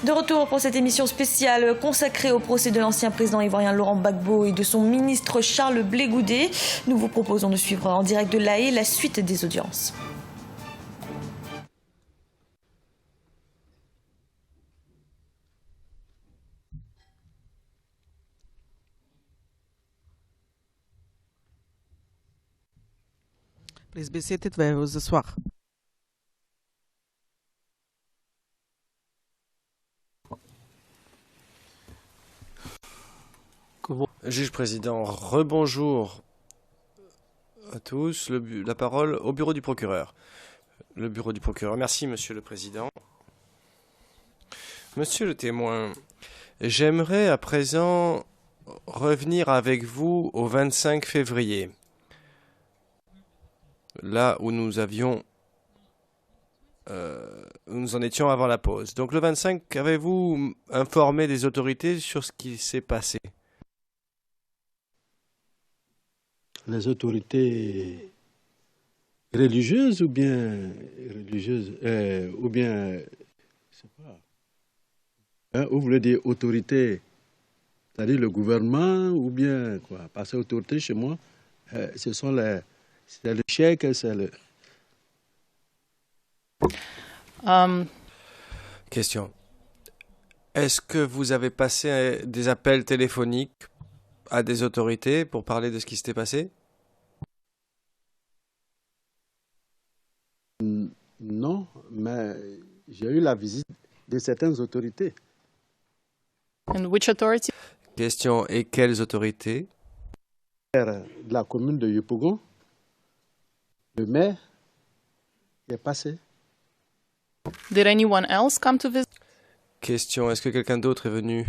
De retour pour cette émission spéciale consacrée au procès de l'ancien président ivoirien Laurent Gbagbo et de son ministre Charles Blé Goudé. Nous vous proposons de suivre en direct de La Haye la suite des audiences. Please be seated. Veuillez vous asseoir. Juge président, rebonjour à tous. La parole au bureau du procureur. Le bureau du procureur. Merci, monsieur le président. Monsieur le témoin, j'aimerais à présent revenir avec vous au 25 février, là où nous en étions avant la pause. Donc le 25, avez-vous informé des autorités sur ce qui s'est passé? Les autorités religieuses ou bien je sais pas. Vous voulez dire autorité, c'est-à-dire le gouvernement ou bien quoi? Parce que autorité chez moi, c'est le chèque, c'est le. Question. Est-ce que vous avez passé des appels téléphoniques à des autorités pour parler de ce qui s'était passé? Non, mais j'ai eu la visite de certaines autorités. And which authority? Question. Et quelles autorités? De la commune de Yopougon, le maire est passé. Did anyone else come to visit? Question. Est-ce que quelqu'un d'autre est venu?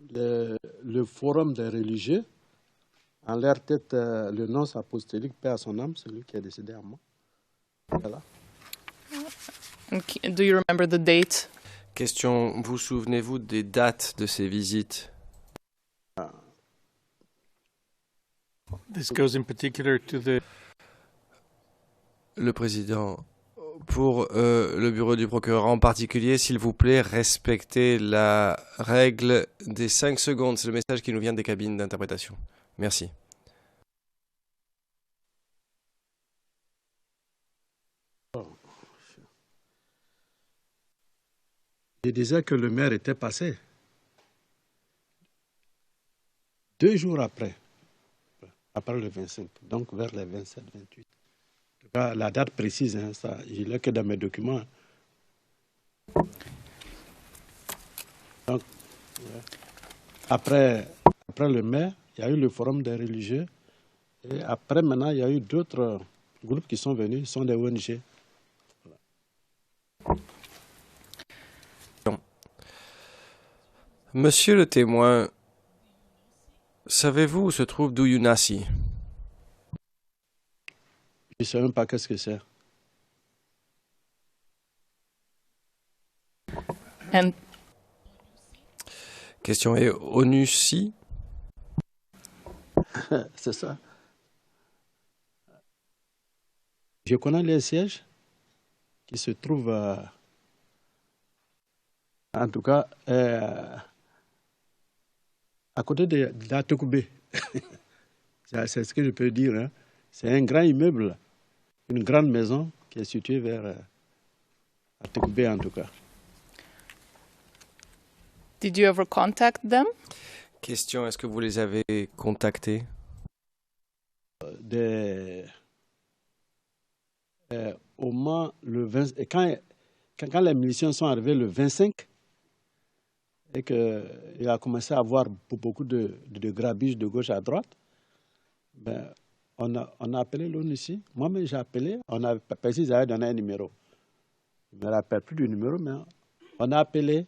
Le forum des religieux, en leur tête, le nonce apostolique, paix à son âme, celui qui est décédé à moi. Voilà. Okay. Do you remember the date? Question. Vous souvenez-vous des dates de ces visites? This goes in particular to the... Le président, pour le bureau du procureur en particulier, s'il vous plaît, respectez la règle des 5 secondes. C'est le message qui nous vient des cabines d'interprétation. Merci. Je disais que le maire était passé 2 jours après le 25, donc vers les 27, 28. En tout cas, la date précise, ça, je l'ai que dans mes documents. Donc, après le maire, il y a eu le forum des religieux. Et après, maintenant, il y a eu d'autres groupes qui sont venus, ce sont des ONG. Monsieur le témoin, savez-vous où se trouve Douyunassi? Je ne sais même pas qu'est-ce que c'est. And Question. Et Onussi? C'est ça. Je connais les sièges qui se trouvent, en tout cas, à côté de la Tokoubé. C'est ce que je peux dire. Hein. C'est un grand immeuble, une grande maison qui est située vers à Tokoubé en tout cas. did you ever contact them? Question. Est-ce que vous les avez contactés? Au moins, le 20, et quand les miliciens sont arrivés le 25, et qu'il a commencé à avoir beaucoup de grabuge de gauche à droite, ben, on a appelé l'ONU ici. Moi-même, j'ai appelé. Personne avait donné un numéro. Je ne me rappelle plus du numéro, mais on a appelé.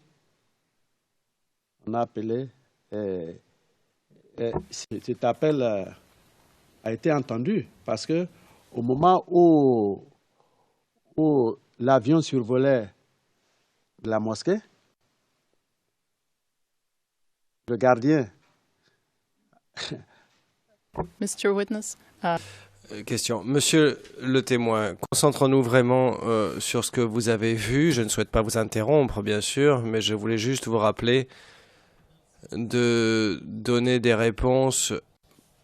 Cet appel a été entendu parce que au moment où l'avion survolait la mosquée, le gardien. Mr. Witness? Question. Monsieur le témoin, concentrons-nous vraiment sur ce que vous avez vu. Je ne souhaite pas vous interrompre, bien sûr, mais je voulais juste vous rappeler de donner des réponses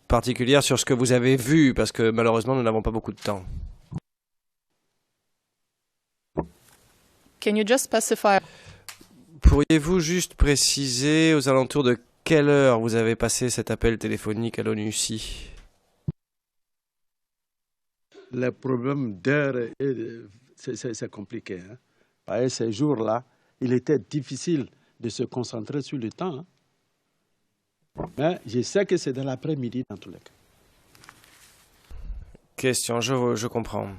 particulières sur ce que vous avez vu, parce que malheureusement, nous n'avons pas beaucoup de temps. Can you just specify? Pourriez-vous juste préciser aux alentours de quelle heure vous avez passé cet appel téléphonique à l'ONUCI? Le problème d'heure, c'est compliqué. Hein. Parce que ces jours-là, il était difficile de se concentrer sur le temps. Hein. Mais je sais que c'est dans l'après-midi dans tous les cas. Question, je comprends.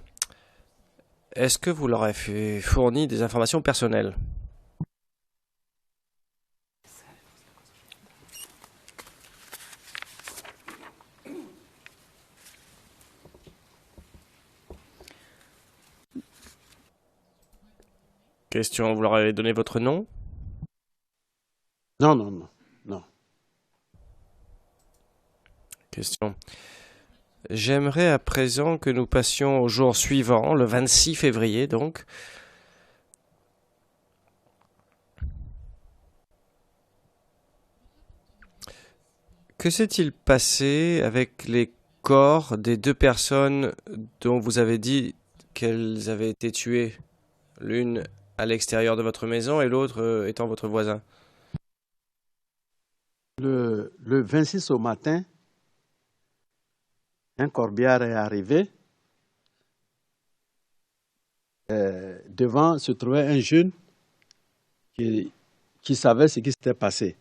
Est-ce que vous leur avez fourni des informations personnelles? Question, vous leur avez donné votre nom? Non, non, non, non. Question. J'aimerais à présent que nous passions au jour suivant, le 26 février donc. Que s'est-il passé avec les corps des deux personnes dont vous avez dit qu'elles avaient été tuées, l'une à l'extérieur de votre maison et l'autre étant votre voisin? Le 26 au matin, un corbillard est arrivé. Devant se trouvait un jeune qui savait ce qui s'était passé.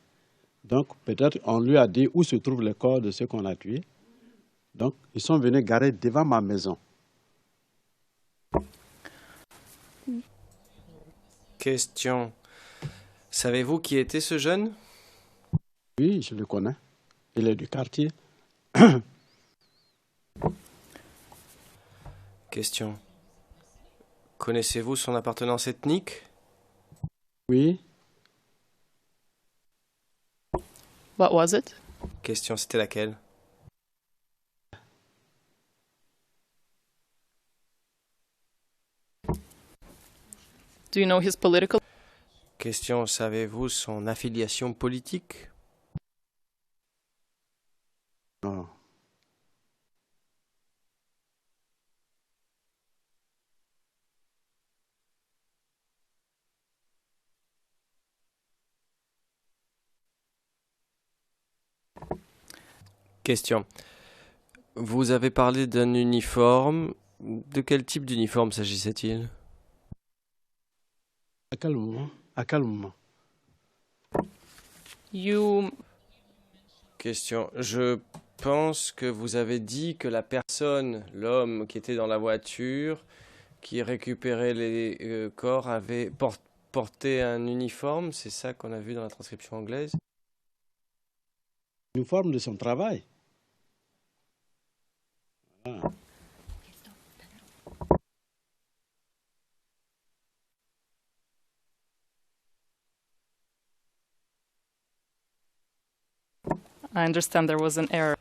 Donc, peut-être on lui a dit où se trouve le corps de ceux qu'on a tués. Donc, ils sont venus garer devant ma maison. Question. Savez-vous qui était ce jeune? Oui, je le connais. Il est du quartier. Question. Connaissez-vous son appartenance ethnique? Oui. What was it? Question, c'était laquelle? Do you know his political? Question, savez-vous son affiliation politique? Non. Question. Vous avez parlé d'un uniforme. De quel type d'uniforme s'agissait-il? À quel moment? À quel moment? You Question. Je pense que vous avez dit que la personne, l'homme qui était dans la voiture, qui récupérait les corps, avait porté un uniforme. C'est ça qu'on a vu dans la transcription anglaise? L'uniforme de son travail. Voilà. I understand there was an error.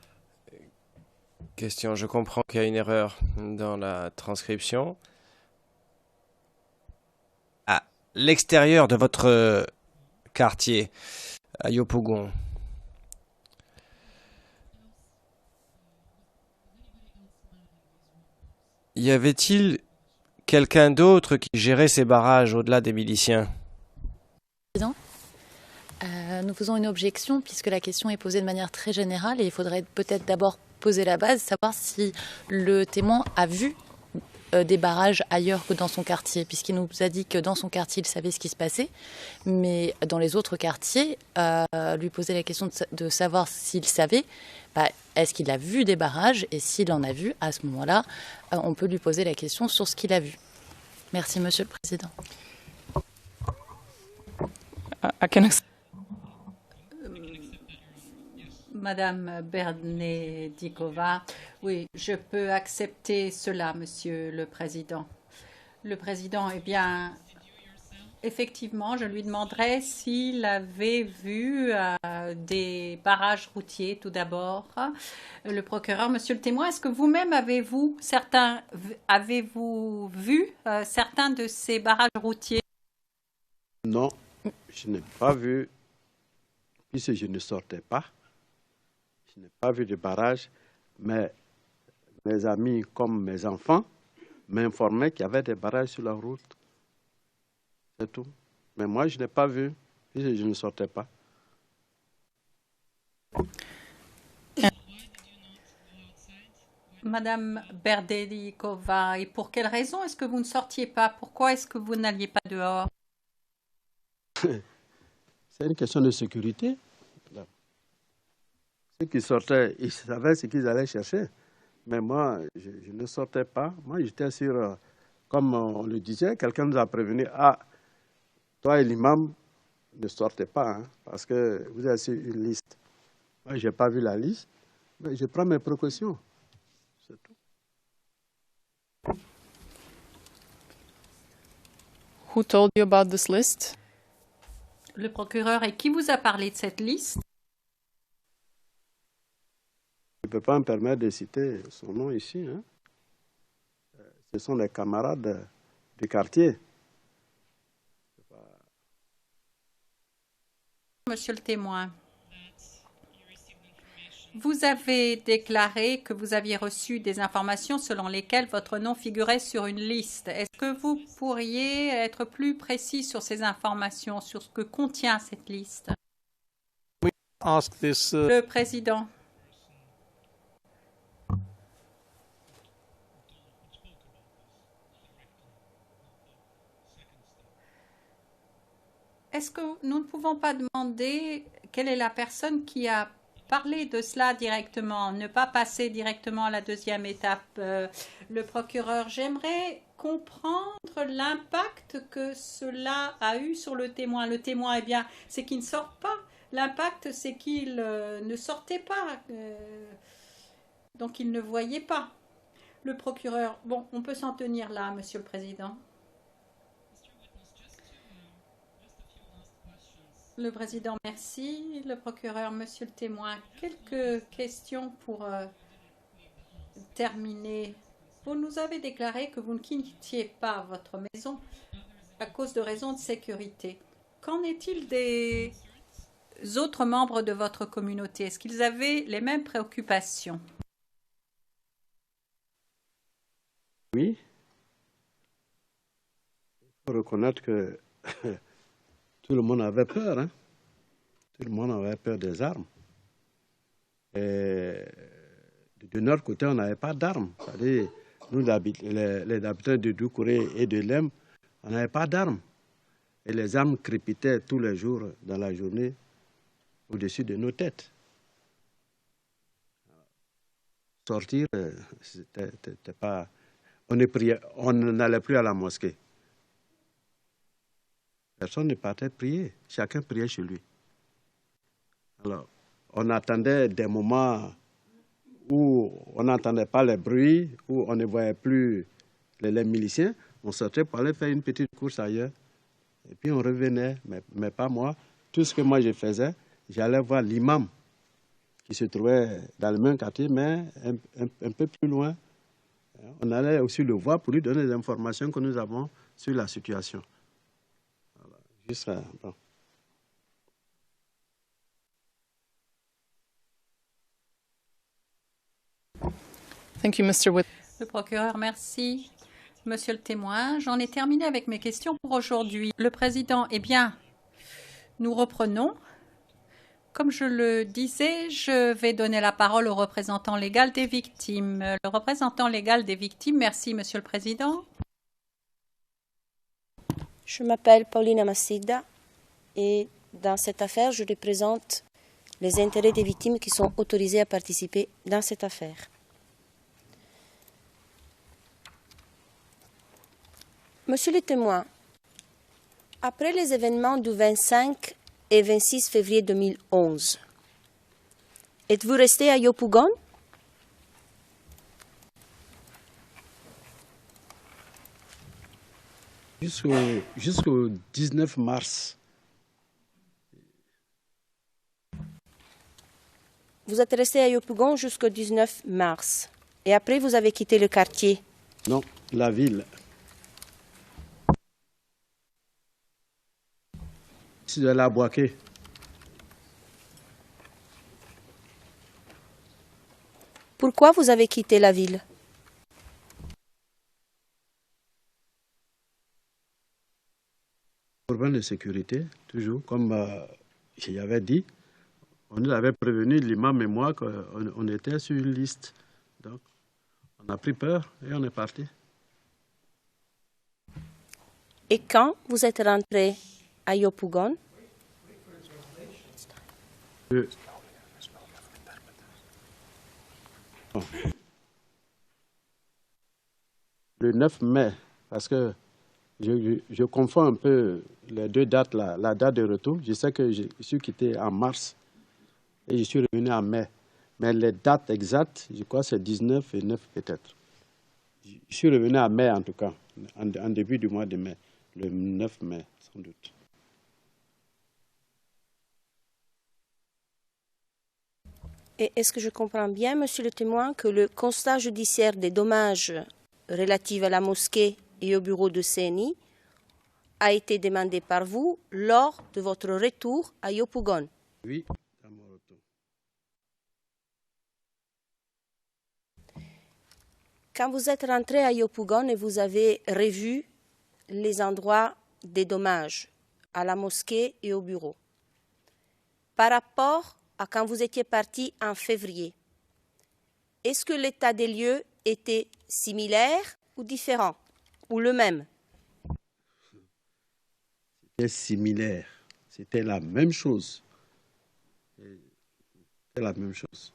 Question. Je comprends qu'il y a une erreur dans la transcription. À l'extérieur de votre quartier, à Yopougon. Y avait-il quelqu'un d'autre qui gérait ces barrages au-delà des miliciens? Nous faisons une objection puisque la question est posée de manière très générale et il faudrait peut-être d'abord poser la base, savoir si le témoin a vu des barrages ailleurs que dans son quartier, puisqu'il nous a dit que dans son quartier, il savait ce qui se passait, mais dans les autres quartiers, lui poser la question de savoir s'il savait, est-ce qu'il a vu des barrages, et s'il en a vu, à ce moment-là, on peut lui poser la question sur ce qu'il a vu. Merci, Monsieur le Président. I can Madame Bernedikova, oui, je peux accepter cela, Monsieur le Président. Le Président est bien Effectivement, je lui demanderai s'il avait vu des barrages routiers tout d'abord. Le procureur, monsieur le témoin, est-ce que vous-même avez-vous vu certains de ces barrages routiers? Non, je n'ai pas vu, puisque je ne sortais pas. Je n'ai pas vu de barrage, mais mes amis comme mes enfants m'informaient qu'il y avait des barrages sur la route. C'est tout. Mais moi, je n'ai pas vu, puisque je ne sortais pas. Madame Berdelikova, et pour quelle raison est-ce que vous ne sortiez pas? Pourquoi est-ce que vous n'alliez pas dehors? C'est une question de sécurité. Ceux qui sortaient, ils savaient ce qu'ils allaient chercher. Mais moi, je ne sortais pas. Moi, j'étais sur, comme on le disait, quelqu'un nous a prévenu, ah, toi et l'imam, ne sortez pas, hein, parce que vous avez sur une liste. Moi, je n'ai pas vu la liste, mais je prends mes précautions. C'est tout. Who told you about this list? Le procureur, et qui vous a parlé de cette liste? Je ne peux pas me permettre de citer son nom ici. Hein. Ce sont les camarades du quartier. Monsieur le témoin, vous avez déclaré que vous aviez reçu des informations selon lesquelles votre nom figurait sur une liste. Est-ce que vous pourriez être plus précis sur ces informations, sur ce que contient cette liste? Ask this, Le président. Est-ce que nous ne pouvons pas demander quelle est la personne qui a parlé de cela directement, ne pas passer directement à la deuxième étape? Le procureur, j'aimerais comprendre l'impact que cela a eu sur le témoin. Le témoin, eh bien, c'est qu'il ne sort pas. L'impact, c'est qu'il ne sortait pas. Donc, il ne voyait pas. Le procureur, bon, on peut s'en tenir là, Monsieur le Président. Le président, merci. Le procureur, monsieur le témoin, quelques questions pour terminer. Vous nous avez déclaré que vous ne quittiez pas votre maison à cause de raisons de sécurité. Qu'en est-il des autres membres de votre communauté? Est-ce qu'ils avaient les mêmes préoccupations? Oui. Il faut reconnaître que tout le monde avait peur, hein? Tout le monde avait peur des armes. Et de notre côté, on n'avait pas d'armes. C'est-à-dire, nous, les habitants de Doucouré et de Lem, on n'avait pas d'armes. Et les armes crépitaient tous les jours dans la journée au-dessus de nos têtes. Sortir, c'était pas... On n'allait plus à la mosquée. Personne ne partait prier. Chacun priait chez lui. Alors, on attendait des moments où on n'entendait pas les bruits, où on ne voyait plus les miliciens. On sortait pour aller faire une petite course ailleurs. Et puis on revenait, mais pas moi. Tout ce que moi je faisais, j'allais voir l'imam qui se trouvait dans le même quartier, mais un peu plus loin. On allait aussi le voir pour lui donner des informations que nous avons sur la situation. Bon. Thank you, Mr. Whit. Le procureur, merci. Monsieur le témoin, j'en ai terminé avec mes questions pour aujourd'hui. Le président, eh bien, nous reprenons. Comme je le disais, je vais donner la parole au représentant légal des victimes. Le représentant légal des victimes, merci, Monsieur le Président. Je m'appelle Paulina Massida et dans cette affaire, je représente les intérêts des victimes qui sont autorisées à participer dans cette affaire. Monsieur le témoin, après les événements du 25 et 26 février 2011, êtes-vous resté à Yopougon? Jusqu'au 19 mars. Vous êtes resté à Yopougon jusqu'au 19 mars. Et après, vous avez quitté le quartier. Non, la ville. C'est de la Boaké. Pourquoi vous avez quitté la ville? Problème de sécurité, toujours, comme j'y avais dit. On nous avait prévenu, l'imam et moi, qu'on était sur une liste. Donc, on a pris peur et on est parti. Et quand vous êtes rentré à Yopougon? Le 9 mai, parce que je confonds un peu les deux dates, la date de retour. Je sais que je suis quitté en mars et je suis revenu en mai. Mais les dates exactes, je crois que c'est 19 et 9 peut-être. Je suis revenu en mai en tout cas, en début du mois de mai, le 9 mai sans doute. Et est-ce que je comprends bien, monsieur le témoin, que le constat judiciaire des dommages relatifs à la mosquée et au bureau de CNI a été demandé par vous lors de votre retour à Yopougon? Oui, à mon retour. Quand vous êtes rentré à Yopougon et vous avez revu les endroits des dommages à la mosquée et au bureau, par rapport à quand vous étiez parti en février, est-ce que l'état des lieux était similaire ou différent, ou le même? C'était similaire, c'était la même chose. C'était la même chose.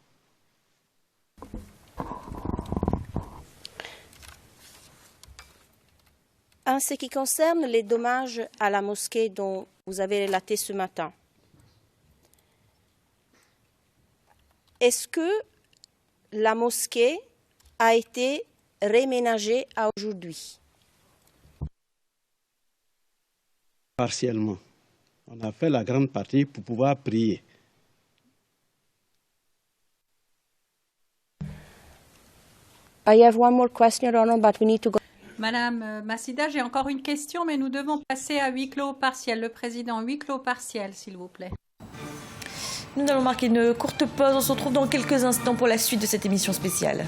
En ce qui concerne les dommages à la mosquée dont vous avez relaté ce matin, est-ce que la mosquée a été réménagée à aujourd'hui? Partiellement. On a fait la grande partie pour pouvoir prier. I have one more question, Your Honor, but we need to go. Madame Massida, j'ai encore une question, mais nous devons passer à huis clos partiel. Le président, huis clos partiel, s'il vous plaît. Nous allons marquer une courte pause. On se retrouve dans quelques instants pour la suite de cette émission spéciale.